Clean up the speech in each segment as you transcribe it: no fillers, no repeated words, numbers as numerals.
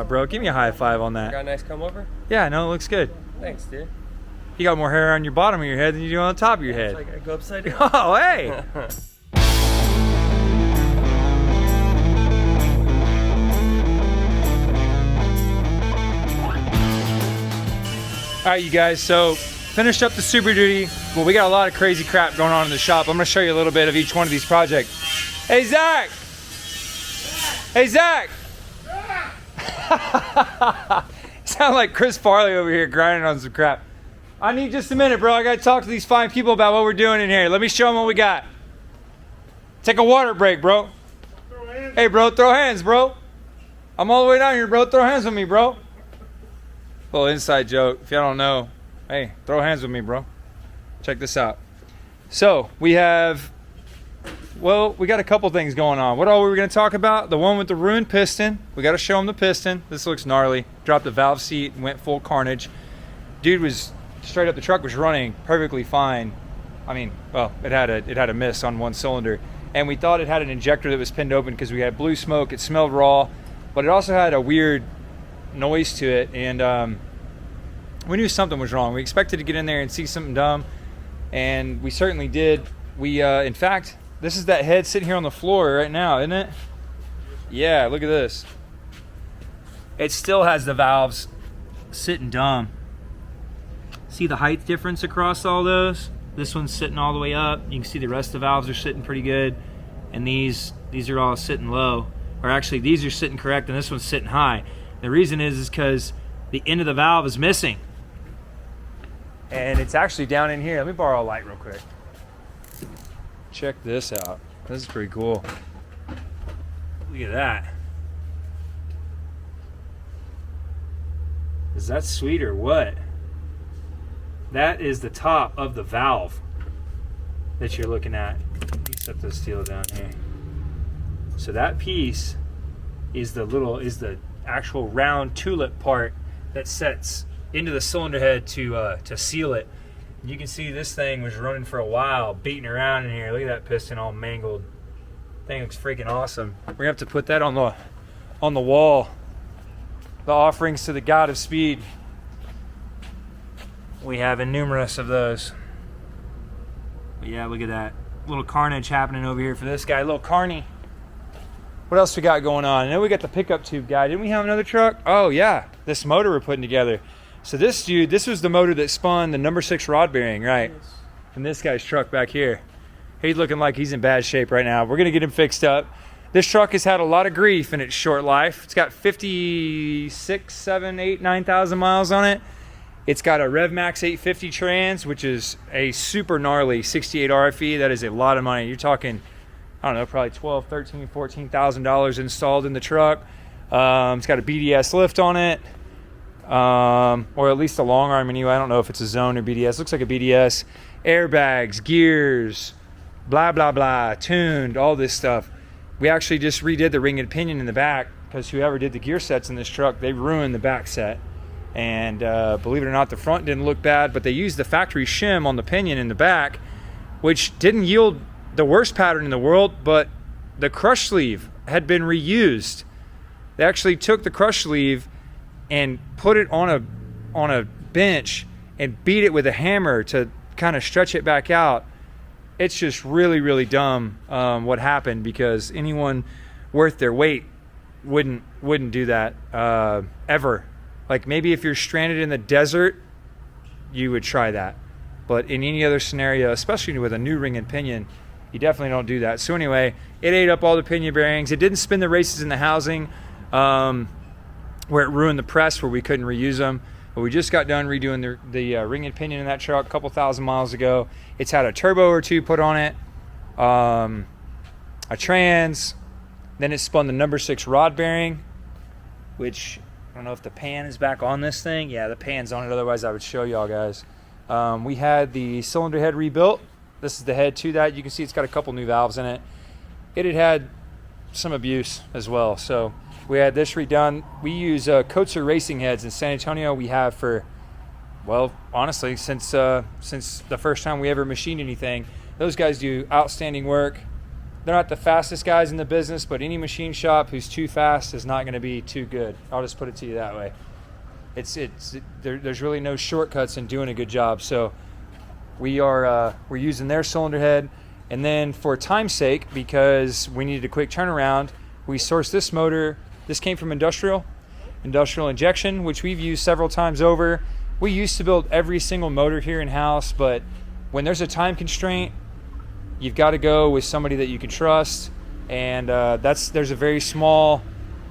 Bro, give me a high five on that. Got a nice come over? Yeah, no, it looks good. Thanks, dude. You got more hair on your bottom of your head than you do on the top of your head. It's like I go upside down. Oh, hey! All right, you guys, so finished up the Super Duty. Well, we got a lot of crazy crap going on in the shop. I'm gonna show you a little bit of each one of these projects. Hey, Zach! Hey, Zach! Sound like Chris Farley over here grinding on some crap. I need just a minute, bro. I gotta talk to these fine people about what we're doing in here. Let me show them what we got. Take a water break, bro. Hey, bro, throw hands, bro. I'm all the way down here, bro. Throw hands with me, bro. Little inside joke. If y'all don't know, hey, throw hands with me, bro. Check this out. So we have, well, we got a couple things going on. What all were we going to talk about? The one with the ruined piston. We got to show them the piston. This looks gnarly. Dropped the valve seat and went full carnage. Dude was straight up. The truck was running perfectly fine. I mean, well, it had a miss on one cylinder, and we thought it had an injector that was pinned open because we had blue smoke. It smelled raw, but it also had a weird noise to it, and we knew something was wrong. We expected to get in there and see something dumb, and we certainly did. We in fact, this is that head sitting here on the floor right now, isn't it? Yeah, look at this. It still has the valves sitting dumb. See the height difference across all those? This one's sitting all the way up. You can see the rest of the valves are sitting pretty good, and these are all sitting low, or actually these are sitting correct and this one's sitting high. The reason is because the end of the valve is missing. And it's actually down in here. Let me borrow a light real quick. Check this out. This is pretty cool. Look at that. Is that sweet or what? That is the top of the valve that you're looking at. Let me set this steel down here. So that piece is the actual round tulip part that sets into the cylinder head to seal it. And you can see this thing was running for a while, beating around in here. Look at that piston all mangled. Thing looks freaking awesome. We're gonna have to put that on the wall. The offerings to the God of Speed. We have numerous of those. But yeah, look at that. Little carnage happening over here for this guy, little Carney. What else we got going on? And then we got the pickup tube guy. Didn't we have another truck? Oh yeah, this motor we're putting together. So this dude, this was the motor that spun the number 6 rod bearing, right? Yes. And this guy's truck back here. He's looking like he's in bad shape right now. We're gonna get him fixed up. This truck has had a lot of grief in its short life. It's got 56, 7, 8, 9,000 miles on it. It's got a RevMax 850 trans, which is a super gnarly 68 RFE. That is a lot of money. You're talking, I don't know, probably $12,000, $13,000, $14,000 installed in the truck. It's got a BDS lift on it, or at least a long arm anyway. I don't know if it's a zone or BDS. Looks like a BDS. Airbags, gears, blah, blah, blah, tuned, all this stuff. We actually just redid the ring and pinion in the back because whoever did the gear sets in this truck, they ruined the back set. And believe it or not, the front didn't look bad, but they used the factory shim on the pinion in the back, which didn't yield the worst pattern in the world, but the crush sleeve had been reused. They actually took the crush sleeve and put it on a bench and beat it with a hammer to kind of stretch it back out. It's just really, really dumb what happened, because anyone worth their weight wouldn't do that ever. Like maybe if you're stranded in the desert, you would try that. But in any other scenario, especially with a new ring and pinion, you definitely don't do that. So anyway, it ate up all the pinion bearings. It didn't spin the races in the housing where it ruined the press where we couldn't reuse them. But we just got done redoing the ring and pinion in that truck a couple thousand miles ago. It's had a turbo or two put on it, a trans. Then it spun the number 6 rod bearing, which I don't know if the pan is back on this thing. Yeah, the pan's on it. Otherwise, I would show y'all guys. We had the cylinder head rebuilt. This is the head to that. You can see it's got a couple new valves in it. It had some abuse as well. So we had this redone. We use Coatser racing heads in San Antonio. We have for, well, honestly, since the first time we ever machined anything. Those guys do outstanding work. not the fastest guys in the business, but any machine shop who's too fast is not going to be too good. I'll just put it to you that way. There's really no shortcuts in doing a good job. So we're using their cylinder head, and then for time's sake, because we needed a quick turnaround, we sourced this motor. This came from industrial injection, which we've used several times over. We used to build every single motor here in-house, but when there's a time constraint, you've got to go with somebody that you can trust, and there's a very small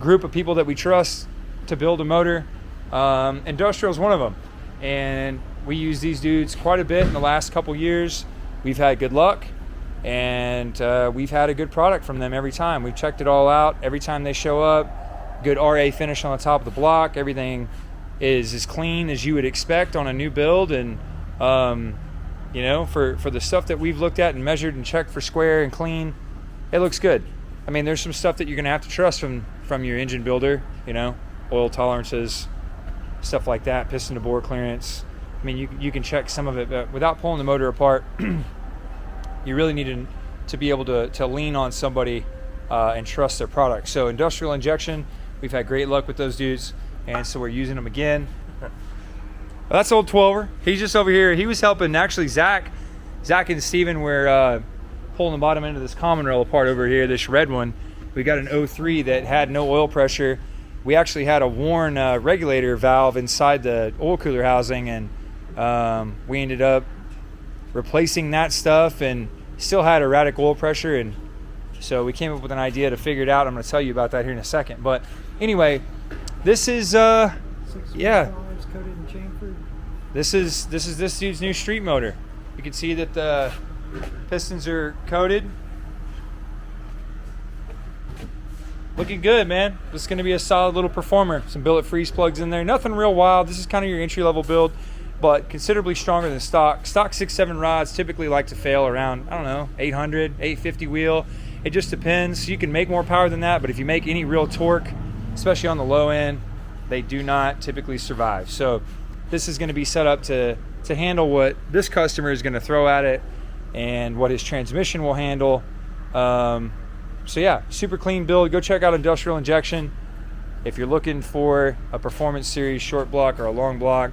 group of people that we trust to build a motor. Industrial is one of them, and we use these dudes quite a bit in the last couple years. We've had good luck, and we've had a good product from them every time. We've checked it all out. Every time they show up, good RA finish on the top of the block. Everything is as clean as you would expect on a new build, and you know, for the stuff that we've looked at and measured and checked for square and clean, it looks good. I mean, there's some stuff that you're gonna have to trust from your engine builder, you know, oil tolerances, stuff like that, piston to bore clearance. I mean, you can check some of it, but without pulling the motor apart, you really need to be able to lean on somebody and trust their product. So industrial injection, we've had great luck with those dudes, and so we're using them again. That's old 12er. He's just over here. He was helping, actually, Zach and Steven were pulling the bottom end of this common rail apart over here, this red one. We got an 03 that had no oil pressure. We actually had a worn regulator valve inside the oil cooler housing, and we ended up replacing that stuff and still had erratic oil pressure, and so we came up with an idea to figure it out. I'm going to tell you about that here in a second. But anyway, this is yeah. Coated and chamfered. This is this dude's new street motor. You can see that the pistons are coated. Looking good, man. This is going to be a solid little performer. Some billet freeze plugs in there. Nothing real wild. This is kind of your entry-level build, but considerably stronger than stock. Stock 6-7 rods typically like to fail around, I don't know, 800, 850 wheel. It just depends. You can make more power than that, but if you make any real torque, especially on the low end, they do not typically survive. So this is going to be set up to handle what this customer is going to throw at it and what his transmission will handle. So yeah, super clean build. Go check out industrial injection. If you're looking for a performance series short block or a long block,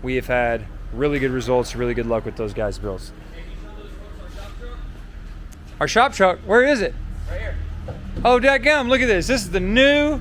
we have had really good results, really good luck with those guys' builds. Our shop truck, where is it? Right here. Oh, dadgum, look at this. This is the new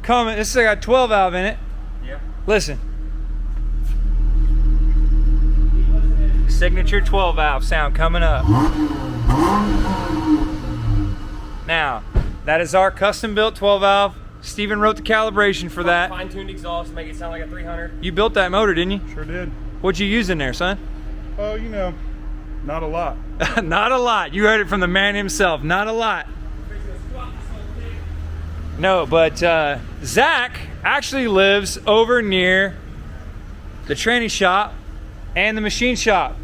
Cummins. This has got 12 valve in it. Yeah. Listen. Signature 12 valve sound coming up. Now, that is our custom built 12 valve. Steven wrote the calibration for that. Fine-tuned exhaust to make it sound like a 300. You built that motor, didn't you? Sure did. What'd you use in there, son? Oh, you know, not a lot. Not a lot. You heard it from the man himself. Not a lot. No, but Zach actually lives over near the tranny shop and the machine shop.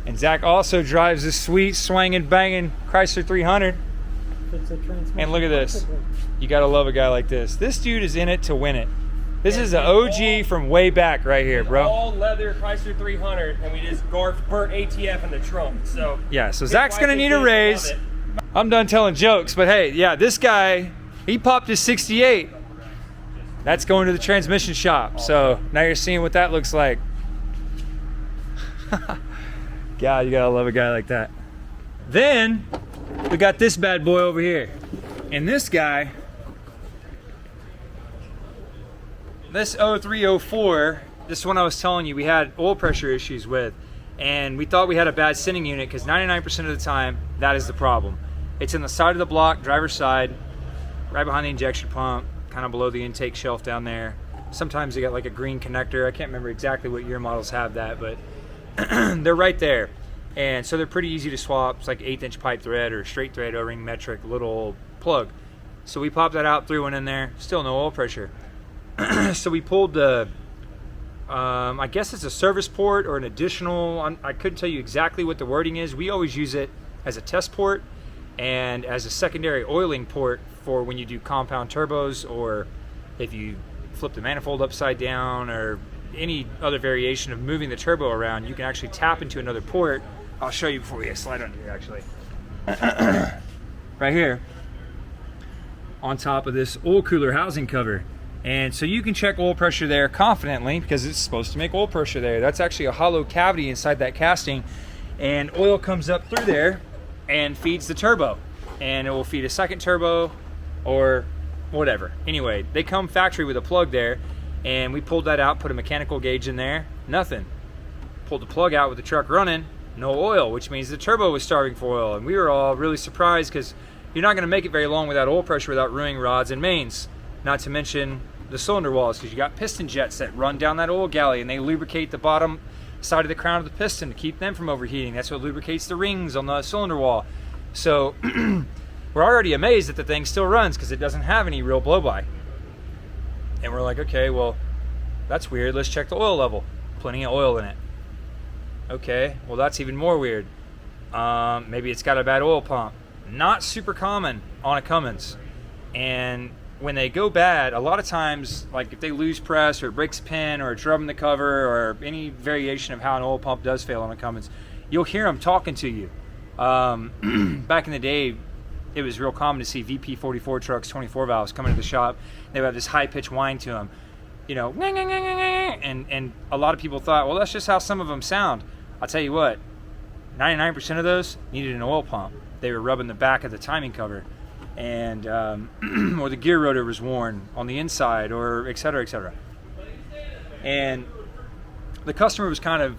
And Zach also drives this sweet, swanging, banging Chrysler 300. It's a transmission. And look at this. You gotta love a guy like this. This dude is in it to win it. This is an OG from way back right here, bro. All leather Chrysler 300, and we just burnt ATF in the trunk. So yeah, so Zach's gonna need a raise. I'm done telling jokes, but hey, yeah, this guy, he popped his 68. That's going to the transmission shop. So now you're seeing what that looks like. God, you gotta love a guy like that. Then we got this bad boy over here. And this guy, this 0304, this one I was telling you we had oil pressure issues with, and we thought we had a bad sending unit because 99% of the time that is the problem. It's in the side of the block, driver's side, right behind the injection pump, kind of below the intake shelf down there. Sometimes they got like a green connector. I can't remember exactly what year models have that, but they're right there. And so they're pretty easy to swap. It's like 1/8 inch pipe thread or straight thread O-ring metric little plug. So we popped that out, threw one in there, still no oil pressure. So we pulled the, I guess it's a service port or an additional, I couldn't tell you exactly what the wording is. We always use it as a test port and as a secondary oiling port for when you do compound turbos, or if you flip the manifold upside down, or any other variation of moving the turbo around, you can actually tap into another port. I'll show you before we slide under here, actually. right here on top of this oil cooler housing cover. And so you can check oil pressure there confidently because it's supposed to make oil pressure there. That's actually a hollow cavity inside that casting, and oil comes up through there and feeds the turbo, and it will feed a second turbo or whatever. Anyway, they come factory with a plug there, and we pulled that out, put a mechanical gauge in there, nothing. Pulled the plug out with the truck running, no oil, which means the turbo was starving for oil. And we were all really surprised because you're not going to make it very long without oil pressure without ruining rods and mains, not to mention the cylinder walls, because you got piston jets that run down that oil galley and they lubricate the bottom side of the crown of the piston to keep them from overheating. That's what lubricates the rings on the cylinder wall. So we're already amazed that the thing still runs because it doesn't have any real blow-by. And we're like, okay, well, that's weird. Let's check the oil level. Plenty of oil in it. Okay, well, that's even more weird. Maybe it's got a bad oil pump. Not super common on a Cummins. And when they go bad, a lot of times, like if they lose press or it breaks a pin or it's rubbing the cover or any variation of how an oil pump does fail on a Cummins, you'll hear them talking to you. Back in the day, it was real common to see VP44 trucks, 24 valves, coming to the shop. They would have this high-pitched whine to them, you know, and a lot of people thought, well, that's just how some of them sound. I'll tell you what, 99% of those needed an oil pump. They were rubbing the back of the timing cover, and or the gear rotor was worn on the inside, or et cetera, et cetera. And the customer was kind of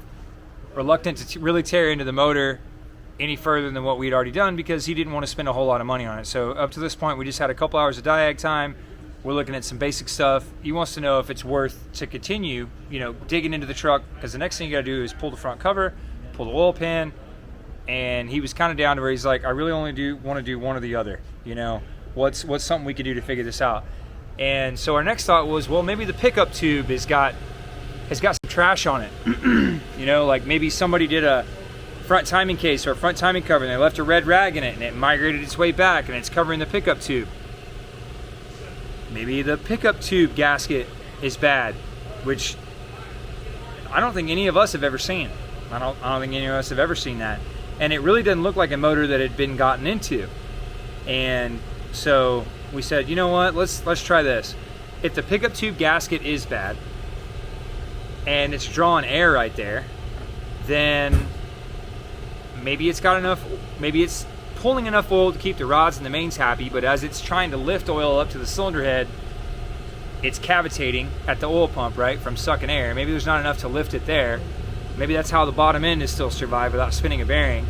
reluctant to really tear into the motor any further than what we'd already done because he didn't want to spend a whole lot of money on it. So up to this point, we just had a couple hours of diag time. We're looking at some basic stuff. He wants to know if it's worth to continue, you know, digging into the truck, because the next thing you got to do is pull the front cover, pull the oil pan. And he was kind of down to where he's like, I really only want to do one or the other. You know, what's something we could do to figure this out? And so our next thought was, well, maybe the pickup tube has got some trash on it. You know, like maybe somebody did a front timing case or a front timing cover and they left a red rag in it and it migrated its way back and it's covering the pickup tube. Maybe the pickup tube gasket is bad, which I don't think any of us have ever seen. I don't think any of us have ever seen that. And it really doesn't look like a motor that had been gotten into. And so we said, you know what, let's try this. If the pickup tube gasket is bad and it's drawing air right there, then maybe it's got enough, maybe it's pulling enough oil to keep the rods and the mains happy, but as it's trying to lift oil up to the cylinder head, it's cavitating at the oil pump, right, from sucking air. Maybe there's not enough to lift it there. Maybe that's how the bottom end is still survive without spinning a bearing.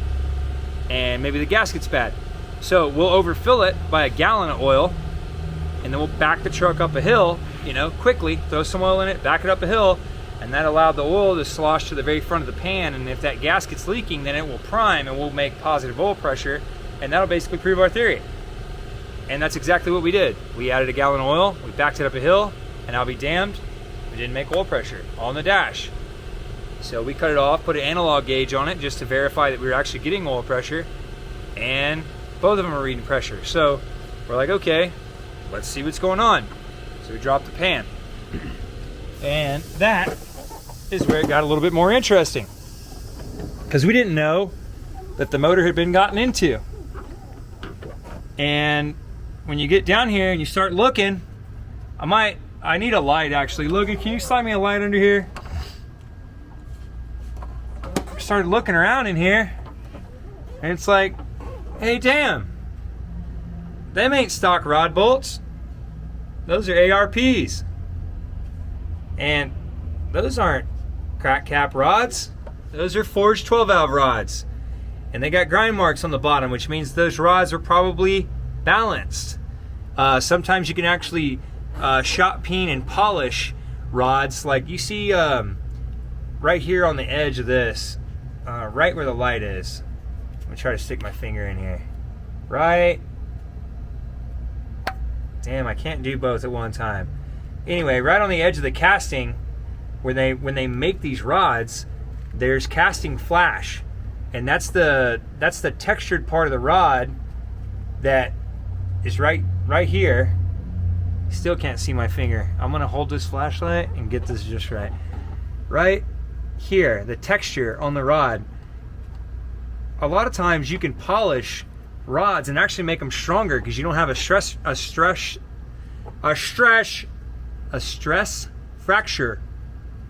And maybe the gasket's bad. So we'll overfill it by a gallon of oil, and then we'll back the truck up a hill, you know, quickly, throw some oil in it, back it up a hill, and that allowed the oil to slosh to the very front of the pan. And if that gasket's leaking, then it will prime and we'll make positive oil pressure, and that'll basically prove our theory. And that's exactly what we did. We added a gallon of oil, we backed it up a hill, and I'll be damned, we didn't make oil pressure on the dash. So we cut it off, put an analog gauge on it just to verify that we were actually getting oil pressure, and both of them are reading pressure. So we're like, okay, let's see what's going on. So we dropped the pan. And that is where it got a little bit more interesting, because we didn't know that the motor had been gotten into. And when you get down here and you start looking, I need a light actually. Logan, can you slide me a light under here? Started looking around in here, and it's like, hey, damn, them ain't stock rod bolts. Those are ARPs. And those aren't crack cap rods. Those are forged 12 valve rods. And they got grind marks on the bottom, which means those rods are probably balanced. Sometimes you can actually shot peen and polish rods, like you see right here on the edge of this, right where the light is. I'm gonna try to stick my finger in here. Right. Damn, I can't do both at one time. Anyway, right on the edge of the casting, when they make these rods, there's casting flash, and that's the textured part of the rod that is right here. Still can't see my finger. I'm gonna hold this flashlight and get this just right. Right here, the texture on the rod. A lot of times you can polish rods and actually make them stronger, because you don't have a stress fracture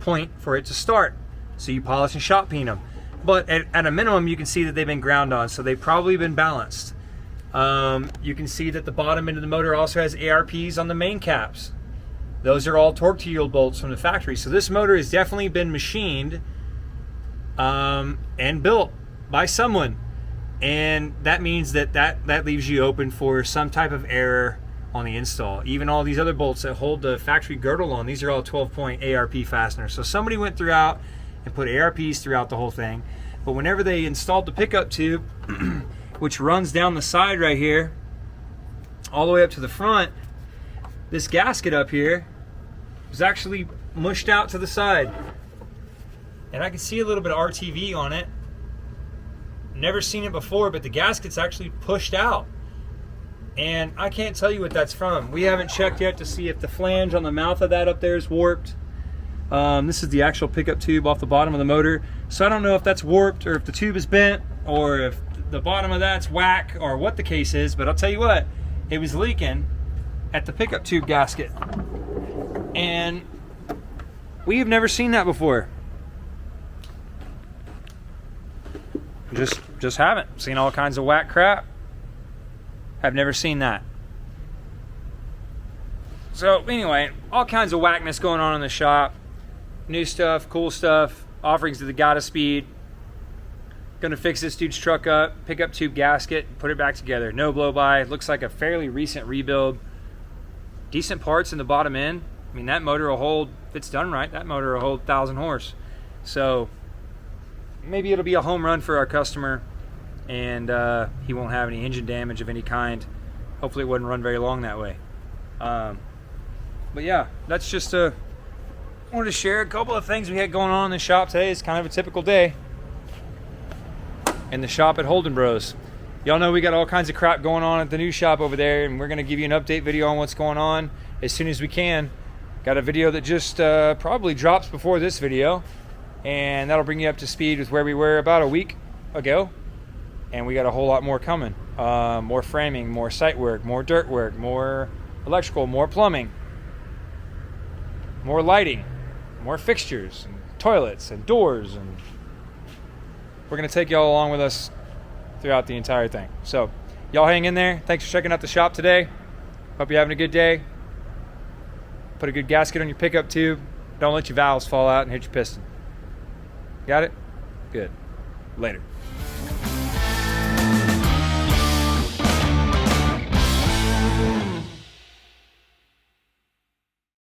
point for it to start. So you polish and shot peen them. But at a minimum, you can see that they've been ground on, so they've probably been balanced. You can see that the bottom end of the motor also has ARPs on the main caps. Those are all torque to yield bolts from the factory. So this motor has definitely been machined and built by someone. And that means that leaves you open for some type of error on the install. Even all these other bolts that hold the factory girdle on, these are all 12-point ARP fasteners. So somebody went throughout and put ARPs throughout the whole thing. But whenever they installed the pickup tube, which runs down the side right here, all the way up to the front, this gasket up here was actually mushed out to the side. And I can see a little bit of RTV on it. Never seen it before, but the gasket's actually pushed out. And I can't tell you what that's from. We haven't checked yet to see if the flange on the mouth of that up there is warped. This is the actual pickup tube off the bottom of the motor. So I don't know if that's warped, or if the tube is bent, or if the bottom of that's whack, or what the case is. But I'll tell you what, it was leaking at the pickup tube gasket. And we have never seen that before. Just haven't seen all kinds of whack crap. I've never seen that. So anyway, all kinds of whackness going on in the shop. New stuff, cool stuff, offerings to the Godspeed. Gonna fix this dude's truck up, pick up tube gasket, put it back together. No blow by. Looks like a fairly recent rebuild. Decent parts in the bottom end. I mean, that motor will hold, if it's done right, that motor will hold 1,000 horse. So maybe it'll be a home run for our customer, and he won't have any engine damage of any kind. Hopefully it wouldn't run very long that way. But yeah, that's just I wanted to share a couple of things we had going on in the shop today. It's kind of a typical day in the shop at Holden Bros. Y'all know we got all kinds of crap going on at the new shop over there, and we're going to give you an update video on what's going on as soon as we can. Got a video that just probably drops before this video, and that'll bring you up to speed with where we were about a week ago. And we got a whole lot more coming. More framing, more site work, more dirt work, more electrical, more plumbing, more lighting, more fixtures and toilets and doors, and we're going to take y'all along with us throughout the entire thing. So y'all hang in there. Thanks for checking out the shop today. Hope you're having a good day. Put a good gasket on your pickup tube. Don't let your valves fall out and hit your piston. Got it? Good. Later.